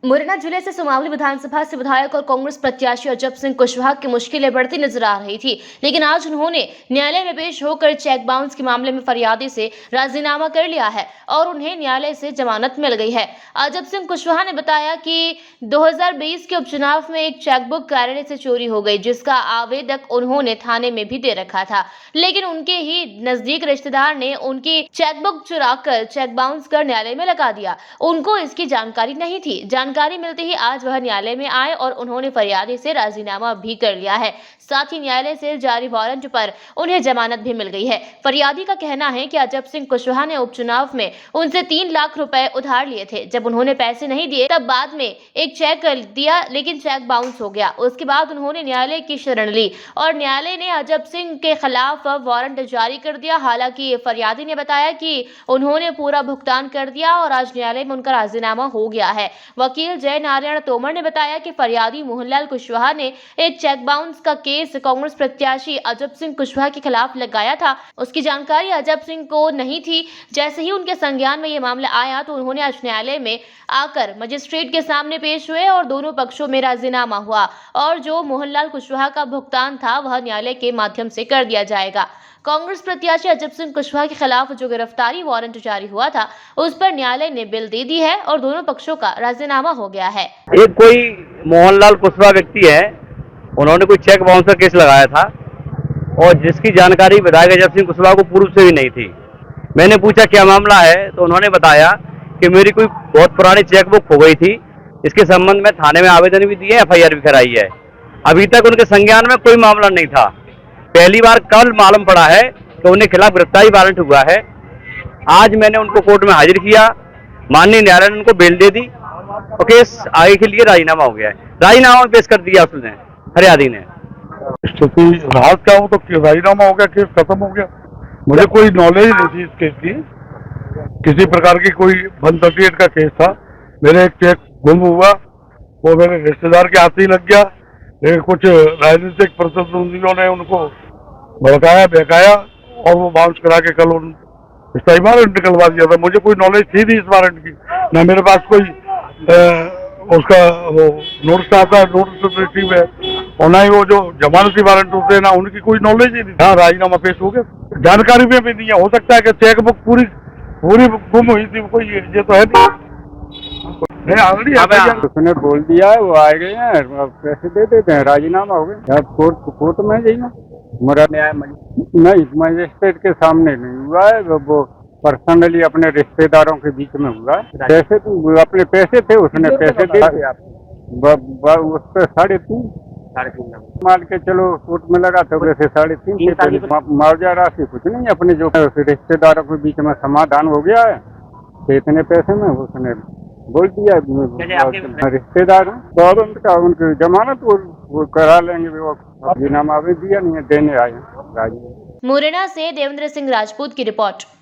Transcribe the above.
मुरैना जिले से सुमावली विधानसभा से विधायक और कांग्रेस प्रत्याशी अजब सिंह कुशवाहा की मुश्किलें बढ़ती नजर आ रही थी, लेकिन आज उन्होंने न्यायालय में पेश होकर चेक बाउंस के मामले में फरियादी से राजीनामा कर लिया है और उन्हें न्यायालय से जमानत मिल गई है। अजब सिंह कुशवाहा ने बताया कि 2020 के उपचुनाव में एक चेकबुक कार्यालय से चोरी हो गई, जिसका आवेदक उन्होंने थाने में भी दे रखा था, लेकिन उनके ही नजदीक रिश्तेदार ने उनकी चेकबुक चुराकर चेक बाउंस कर न्यायालय में लगा दिया। उनको इसकी जानकारी नहीं थी। जानकारी मिलते ही आज वह न्यायालय में आए और उन्होंने फरियादी से राजीनामा भी कर लिया है। साथ ही न्यायालय से जारी वारंट पर उन्हें जमानत भी मिल गई है। फरियादी का कहना है कि अजब सिंह कुशवाहा ने उपचुनाव में उनसे 3 लाख रुपए उधार लिए थे। जब उन्होंने पैसे नहीं दिए तब बाद में एक चेक दिया, लेकिन चेक बाउंस हो गया। उसके बाद उन्होंने न्यायालय की शरण ली और न्यायालय ने अजब सिंह के खिलाफ वारंट जारी कर दिया। हालांकि फरियादी ने बताया कि उन्होंने पूरा भुगतान कर दिया और आज न्यायालय में उनका राजीनामा हो गया है। वकील जय नारायण तोमर ने बताया कि फरियादी मोहनलाल कुशवाहा ने एक चेक बाउंस का केस कांग्रेस प्रत्याशी अजब सिंह कुशवाहा के खिलाफ लगाया था। उसकी जानकारी अजब सिंह को नहीं थी। जैसे ही उनके संज्ञान में ये मामला आया तो उन्होंने आज न्यायालय में आकर मजिस्ट्रेट के सामने पेश हुए और दोनों पक्षों में राजीनामा हुआ और जो मोहनलाल कुशवाहा का भुगतान था वह न्यायालय के माध्यम से कर दिया जाएगा। कांग्रेस प्रत्याशी अजब सिंह कुशवाहा के खिलाफ जो गिरफ्तारी वारंट जारी हुआ था उस पर न्यायालय ने बिल दे दी है और दोनों पक्षों का राजीनामा हो गया है। एक कोई मोहनलाल कुशवाहा व्यक्ति है, उन्होंने कोई चेक बाउंस का केस लगाया था और जिसकी जानकारी विधायक अजब सिंह कुशवाहा को पूर्व से भी नहीं थी। मैंने पूछा क्या मामला है तो उन्होंने बताया कि मेरी कोई बहुत पुरानी चेक बुक खो गई थी, इसके संबंध में थाने में आवेदन भी दिए, FIR भी कराई है। अभी तक उनके संज्ञान में कोई मामला नहीं था। पहली बार कल मालूम पड़ा है कि उनके खिलाफ गिरफ्तारी वारंट हुआ है। आज मैंने उनको कोर्ट में हाजिर किया, माननीय न्यायालय ने उनको बेल दे दी और केस आगे के लिए राजीनामा हो गया है। राजीनामा पेश कर दिया उसने, फरियादी ने। स्थिति राहत क्या हो तो राजीनामा हो गया, केस खत्म हो गया। मुझे कोई नॉलेज नहीं थी इस केस की, किसी प्रकार की कोई 138 का केस था। मेरे एक चेक गुम हुआ, वो मेरे रिश्तेदार के हाथ ही लग गया, लेकिन कुछ राजनीतिक प्रतिद्वंदियों ने उनको भड़काया बहकाया और वो बाउंस करा के कल इसका वारंट निकलवा दिया था। मुझे कोई नॉलेज थी नहीं इस वारंट की, ना मेरे पास कोई उसका वो नोटिस आता है, नोटिस रिसीव है, और ना ही वो जो जमानती वारंट होते हैं ना उनकी कोई नॉलेज ही नहीं। हाँ, राजीनामा पेश हो गया। जानकारी में भी नहीं है, हो सकता है कि चेक बुक पूरी गुम हुई थी, कोई ये तो है नहीं। उसने बोल दिया है, वो आ गए हैं, अब पैसे दे देते हैं, राजीनामा हो गए। कोर्ट में जाइए, मेरा न्याय नहीं मजिस्ट्रेट के सामने नहीं हुआ है, वो पर्सनली अपने रिश्तेदारों के बीच में हुआ है। पैसे तो अपने पैसे थे, उसने पैसे दे दिए उस पर 3.5 मान के चलो कोर्ट में लगा तो वैसे 3.5 मुआवजा राशि कुछ नहीं, अपने जो रिश्तेदारों के बीच में समाधान हो गया है तो इतने पैसे में उसने बोल दिया रिश्तेदार वारंट का उनकी जमानत वो करा लेंगे, वो राजीनामा भी दिया नहीं है, देने आए। मुरैना से देवेंद्र सिंह राजपूत की रिपोर्ट।